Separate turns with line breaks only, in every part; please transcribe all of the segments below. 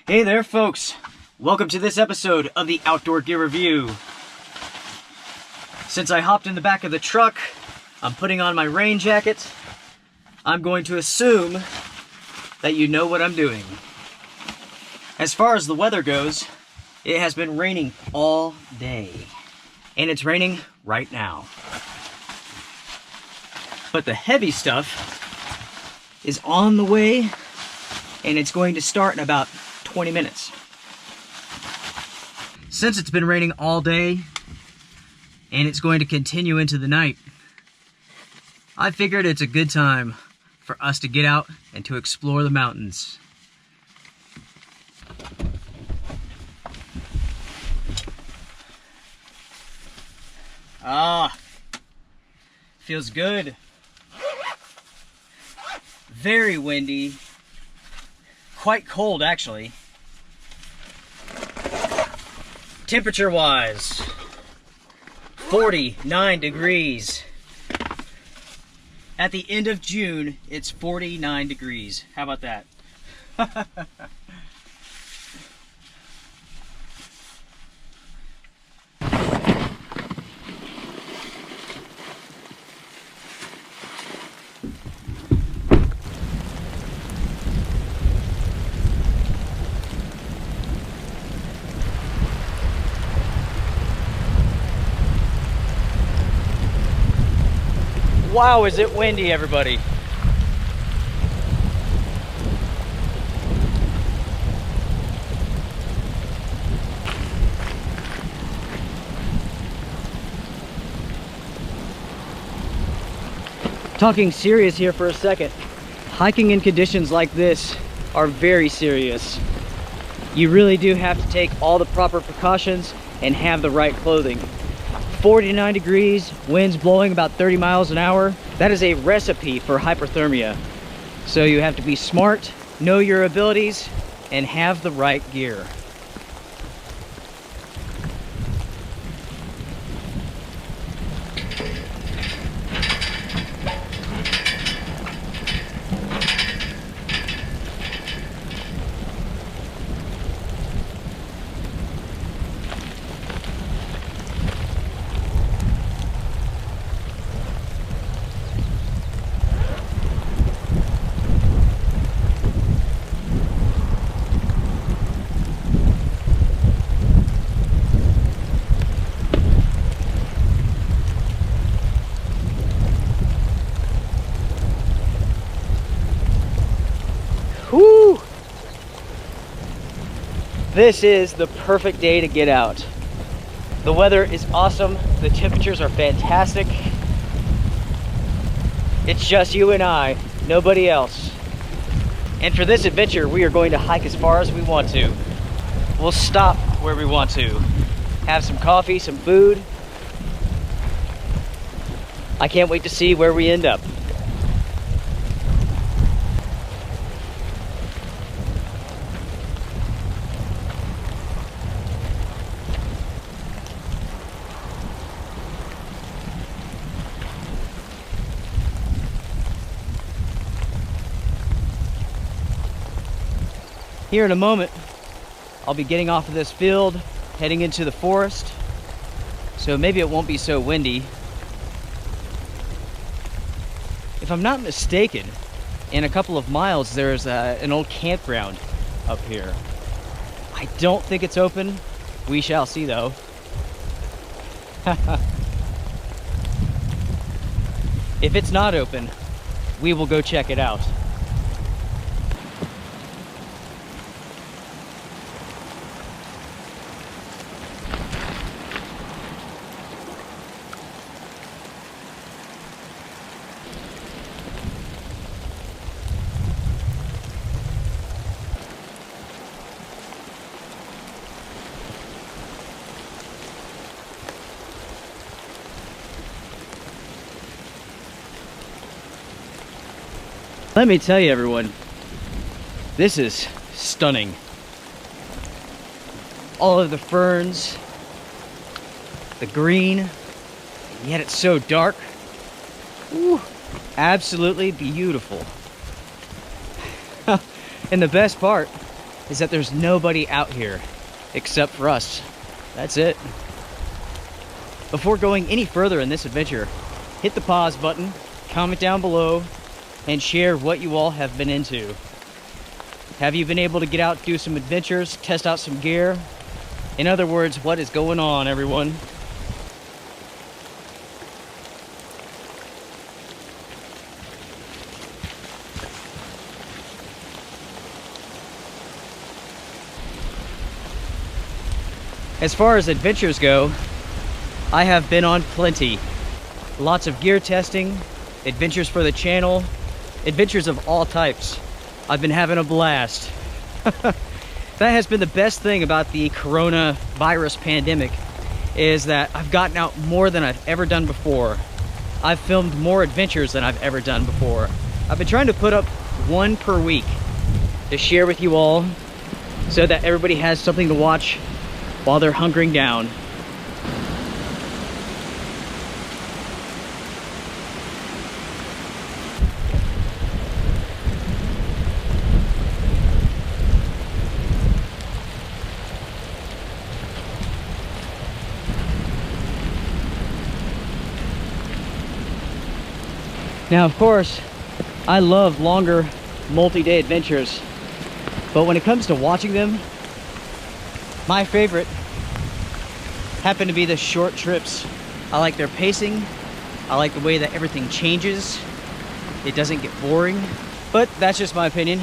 Hey there, folks. Welcome to this episode of the Outdoor Gear Review. Since I hopped in the back of the truck, I'm putting on my rain jacket. I'm going to assume that you know what I'm doing. As far as the weather goes, it has been raining all day. And it's raining right now. But the heavy stuff is on the way, and it's going to start in about 20 minutes. Since it's been raining all day and it's going to continue into the night, I figured it's a good time for us to get out and to explore the mountains. Feels good. Very windy. Quite cold, actually. Temperature-wise, 49 degrees. At the end of June, it's 49 degrees. How about that? Wow, is it windy, everybody? Talking serious here for a second. Hiking in conditions like this are very serious. You really do have to take all the proper precautions and have the right clothing. 49 degrees, winds blowing about 30 miles an hour. That is a recipe for hypothermia. So you have to be smart, know your abilities, and have the right gear. Whew! This is the perfect day to get out. The weather is awesome. The temperatures are fantastic. It's just you and I, nobody else. And for this adventure, we are going to hike as far as we want to. We'll stop where we want to. Have some coffee, some food. I can't wait to see where we end up. Here in a moment, I'll be getting off of this field, heading into the forest, so maybe it won't be so windy. If I'm not mistaken, in a couple of miles there's an old campground up here. I don't think it's open. We shall see though. If it's not open, we will go check it out. Let me tell you, everyone, this is stunning. All of the ferns, the green, and yet it's so dark. Ooh, absolutely beautiful. And the best part is that there's nobody out here except for us. That's it. Before going any further in this adventure, hit the pause button, comment down below, and share what you all have been into. Have you been able to get out, do some adventures, test out some gear? In other words, what is going on, everyone? As far as adventures go, I have been on plenty. Lots of gear testing, adventures for the channel, adventures of all types. I've been having a blast. That has been the best thing about the coronavirus pandemic, is that I've gotten out more than I've ever done before. I've filmed more adventures than I've ever done before. I've been trying to put up one per week to share with you all so that everybody has something to watch while they're hunkering down. Now, of course, I love longer multi-day adventures, but when it comes to watching them, my favorite happen to be the short trips. I like their pacing. I like the way that everything changes. It doesn't get boring, but that's just my opinion.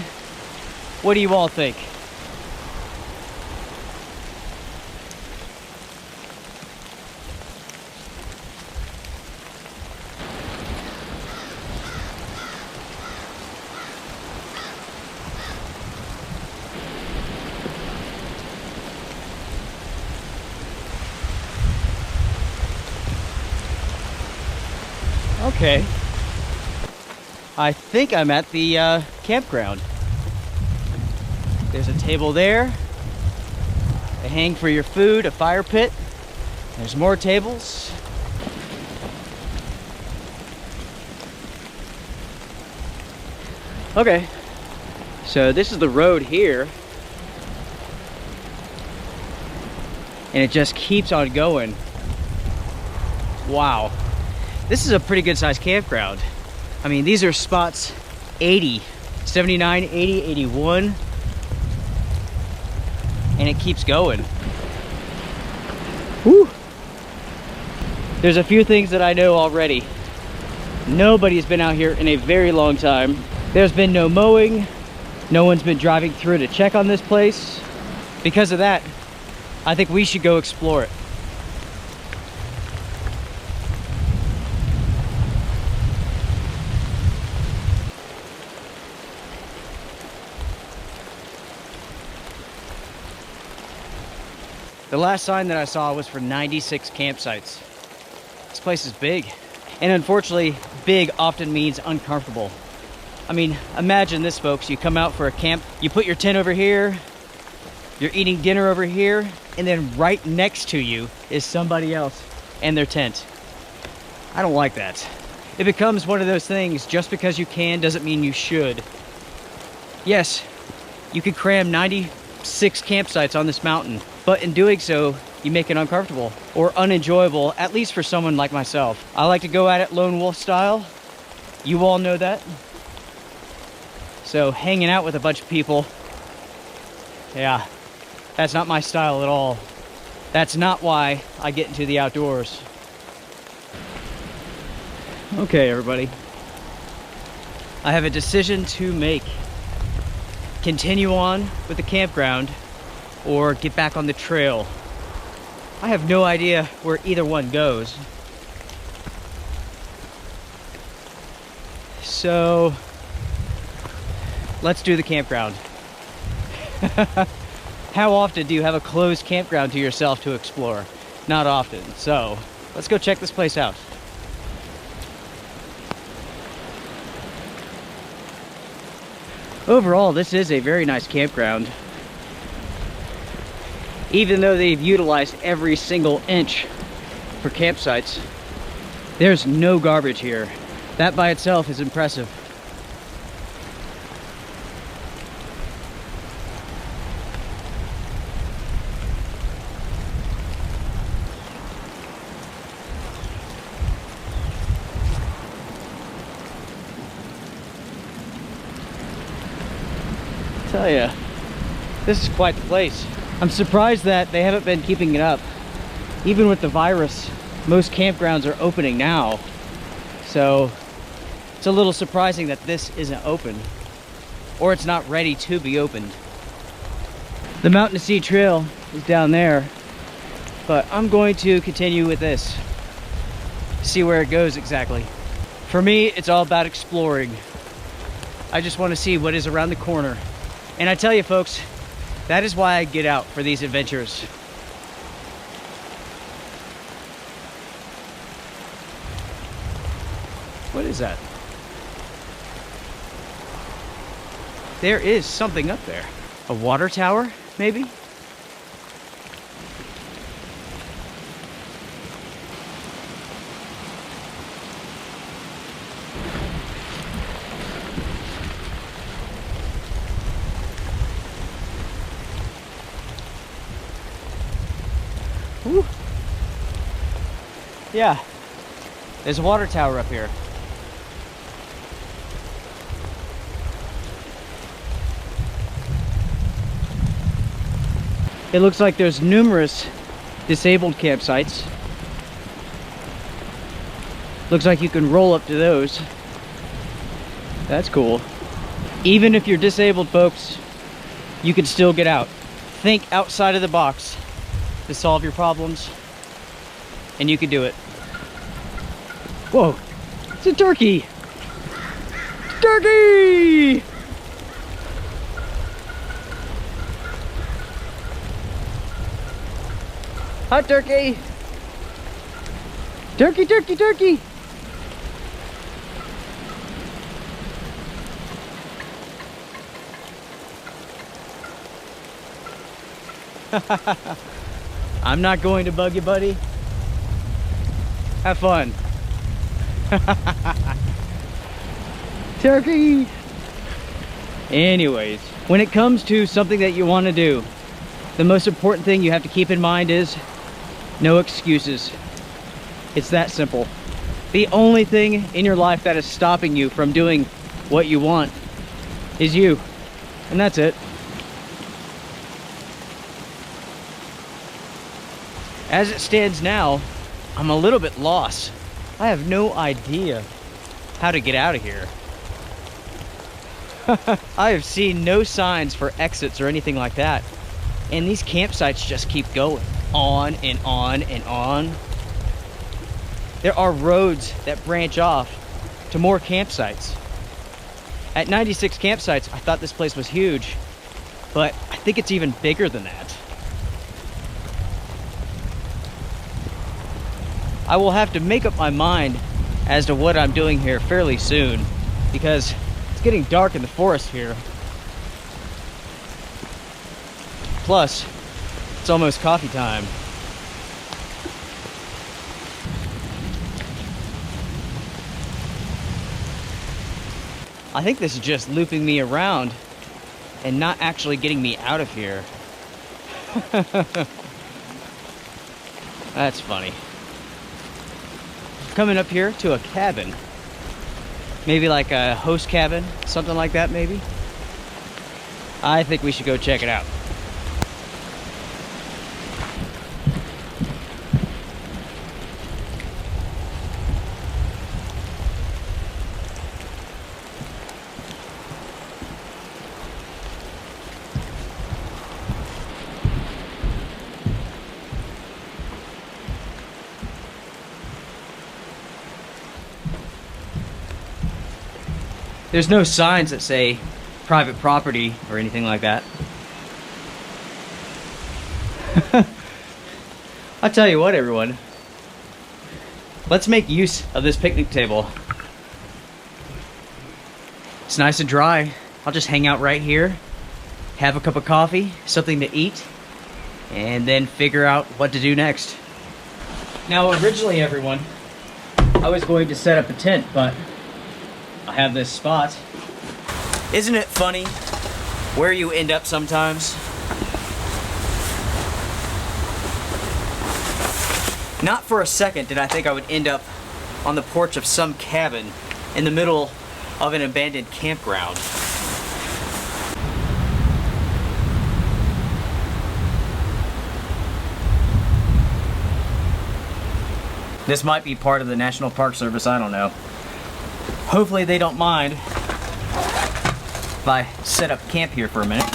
What do you all think? Okay, I think I'm at the campground. There's a table there, a hang for your food, a fire pit. There's more tables. Okay, so this is the road here, and it just keeps on going. Wow. This is a pretty good sized campground. I mean, these are spots 80, 79, 80, 81, and it keeps going. Whew. There's a few things that I know already. Nobody's been out here in a very long time. There's been no mowing. No one's been driving through to check on this place. Because of that, I think we should go explore it. The last sign that I saw was for 96 campsites. This place is big. And unfortunately, big often means uncomfortable. I mean, imagine this, folks. You come out for a camp, you put your tent over here, you're eating dinner over here, and then right next to you is somebody else and their tent. I don't like that. It becomes one of those things, just because you can doesn't mean you should. Yes, you could cram 96 campsites on this mountain, but in doing so, you make it uncomfortable or unenjoyable, at least for someone like myself. I like to go at it lone wolf style. You all know that. So hanging out with a bunch of people, yeah, that's not my style at all. That's not why I get into the outdoors. Okay, everybody. I have a decision to make. Continue on with the campground or get back on the trail. I have no idea where either one goes. So let's do the campground. How often do you have a closed campground to yourself to explore? Not often. So let's go check this place out. Overall, this is a very nice campground. Even though they've utilized every single inch for campsites, there's no garbage here. That by itself is impressive. tell ya, this is quite the place. I'm surprised that they haven't been keeping it up. Even with the virus, most campgrounds are opening now. So it's a little surprising that this isn't open, or it's not ready to be opened. The Mountain to Sea Trail is down there, but I'm going to continue with this, see where it goes exactly. For me, it's all about exploring. I just want to see what is around the corner. And I tell you folks, that is why I get out for these adventures. What is that? There is something up there. A water tower, maybe? Woo. Yeah, there's a water tower up here. It looks like there's numerous disabled campsites. Looks like you can roll up to those. That's cool. Even if you're disabled, folks, you can still get out. Think outside of the box to solve your problems, and you can do it. Whoa, it's a turkey! Turkey! Hi, turkey! Turkey, turkey, turkey! I'm not going to bug you, buddy. Have fun. Turkey! Anyways, when it comes to something that you want to do, the most important thing you have to keep in mind is no excuses. It's that simple. The only thing in your life that is stopping you from doing what you want is you. And that's it. As it stands now, I'm a little bit lost. I have no idea how to get out of here. I have seen no signs for exits or anything like that. And these campsites just keep going on and on and on. There are roads that branch off to more campsites. At 96 campsites, I thought this place was huge, but I think it's even bigger than that. I will have to make up my mind as to what I'm doing here fairly soon, because it's getting dark in the forest here. Plus, it's almost coffee time. I think this is just looping me around and not actually getting me out of here. That's funny. Coming up here to a cabin. Maybe like a host cabin, something like that maybe. I think we should go check it out. There's no signs that say private property or anything like that. I'll tell you what, everyone. Let's make use of this picnic table. It's nice and dry. I'll just hang out right here, have a cup of coffee, something to eat, and then figure out what to do next. Now, originally, everyone, I was going to set up a tent, but I have this spot. Isn't it funny where you end up sometimes? Not for a second did I think I would end up on the porch of some cabin in the middle of an abandoned campground. This might be part of the National Park Service, I don't know. Hopefully they don't mind if I set up camp here for a minute.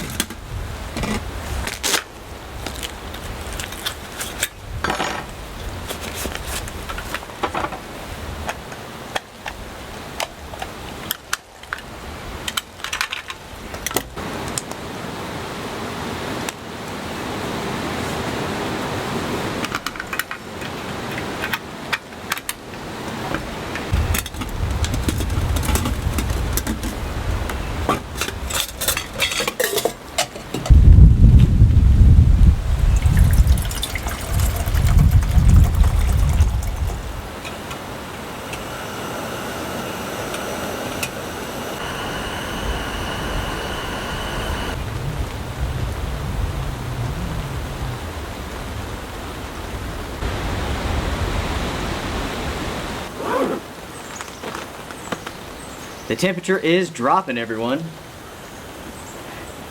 The temperature is dropping, everyone.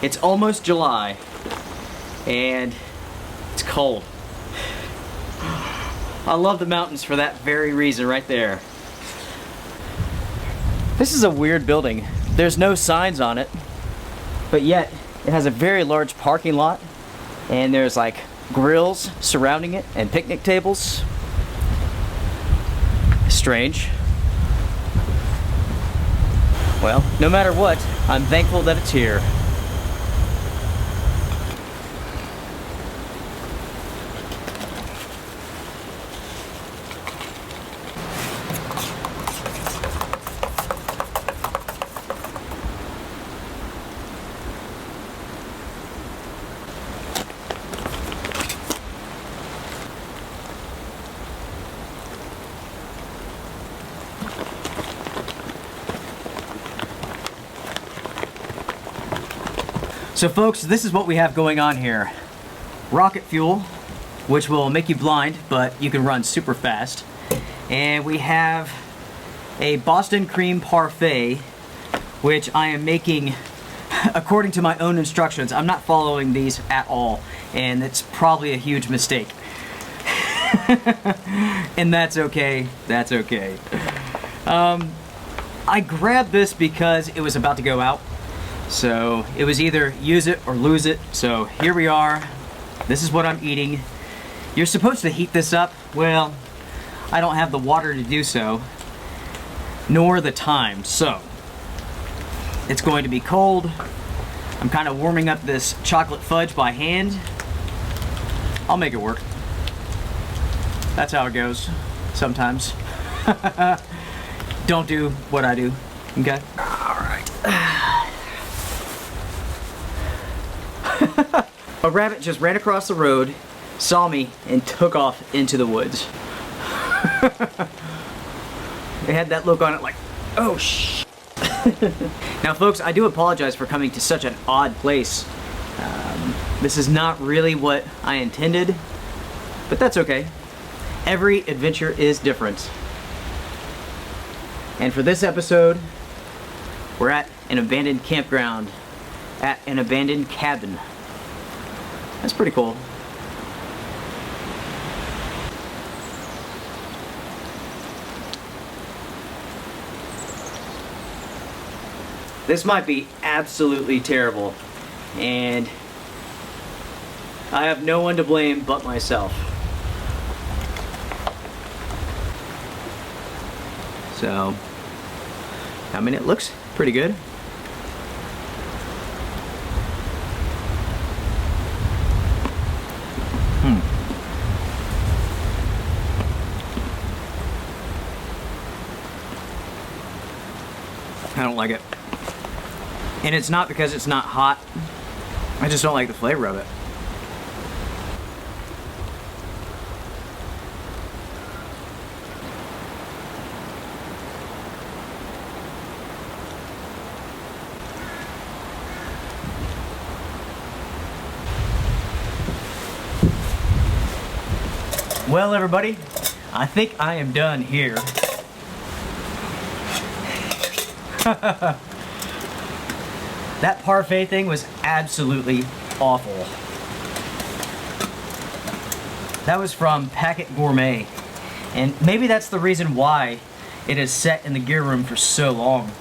It's almost July, and it's cold. I love the mountains for that very reason right there. This is a weird building. There's no signs on it, but yet it has a very large parking lot, and there's like grills surrounding it and picnic tables. Strange. Well, no matter what, I'm thankful that it's here. So folks, this is what we have going on here. Rocket fuel, which will make you blind, but you can run super fast. And we have a Boston cream parfait, which I am making according to my own instructions. I'm not following these at all, and it's probably a huge mistake. And that's okay, that's okay. I grabbed this because it was about to go out. So it was either use it or lose it. So here we are. This is what I'm eating. You're supposed to heat this up. Well, I don't have the water to do so, nor the time. So it's going to be cold. I'm kind of warming up this chocolate fudge by hand. I'll make it work. That's how it goes sometimes. Don't do what I do, okay? All right. A rabbit just ran across the road, saw me, and took off into the woods. It had that look on it like, oh shh. Now folks, I do apologize for coming to such an odd place. This is not really what I intended, but that's okay. Every adventure is different. And for this episode, we're at an abandoned campground, at an abandoned cabin. That's pretty cool. This might be absolutely terrible, and I have no one to blame but myself. So, I mean, it looks pretty good. I don't like it. And it's not because it's not hot. I just don't like the flavor of it. Well, everybody, I think I am done here. That parfait thing was absolutely awful. That was from Packet Gourmet, And maybe that's the reason why it is set in the gear room for so long.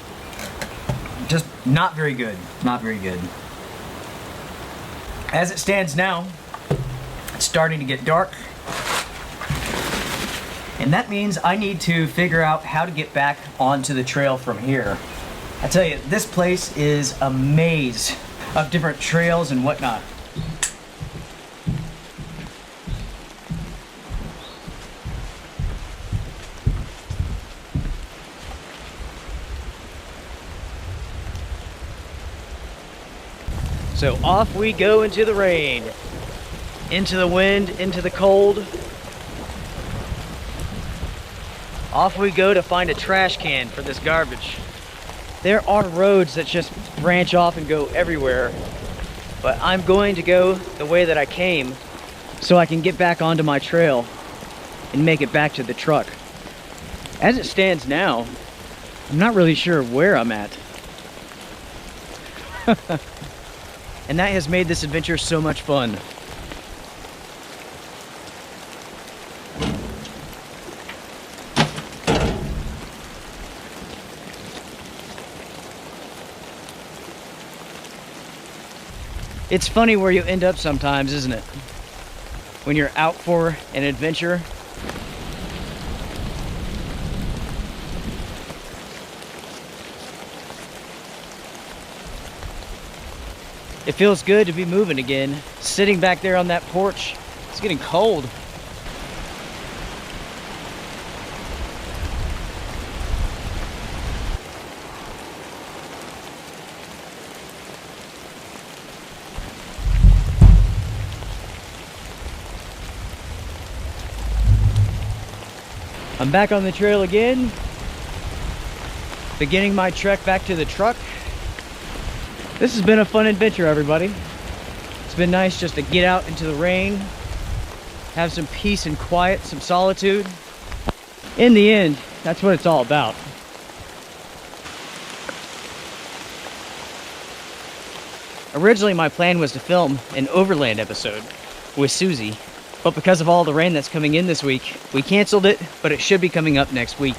Just not very good, not very good. As it stands now, it's starting to get dark. And that means I need to figure out how to get back onto the trail from here. I tell you, this place is a maze of different trails and whatnot. So off we go into the rain, into the wind, into the cold. Off we go to find a trash can for this garbage. There are roads that just branch off and go everywhere, but I'm going to go the way that I came so I can get back onto my trail and make it back to the truck. As it stands now, I'm not really sure where I'm at. And that has made this adventure so much fun. It's funny where you end up sometimes, isn't it? When you're out for an adventure. It feels good to be moving again. Sitting back there on that porch, it's getting cold. I'm back on the trail again, beginning my trek back to the truck. This has been a fun adventure, everybody. It's been nice just to get out into the rain, have some peace and quiet, some solitude. In the end, that's what it's all about. Originally, my plan was to film an overland episode with Susie, but because of all the rain that's coming in this week, we canceled it, but it should be coming up next week.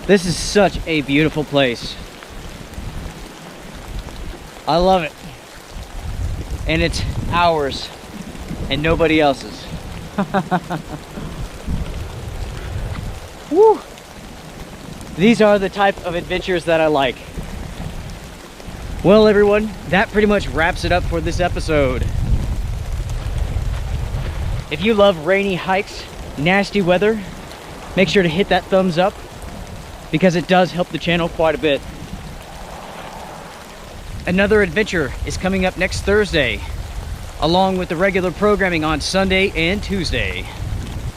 This is such a beautiful place. I love it. And it's ours and nobody else's. Woo! These are the type of adventures that I like. Well, everyone, that pretty much wraps it up for this episode. If you love rainy hikes, nasty weather, make sure to hit that thumbs up, because it does help the channel quite a bit. Another adventure is coming up next Thursday, along with the regular programming on Sunday and Tuesday.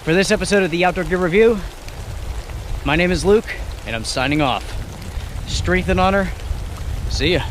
For this episode of the Outdoor Gear Review, my name is Luke, and I'm signing off. Strength and honor. See ya.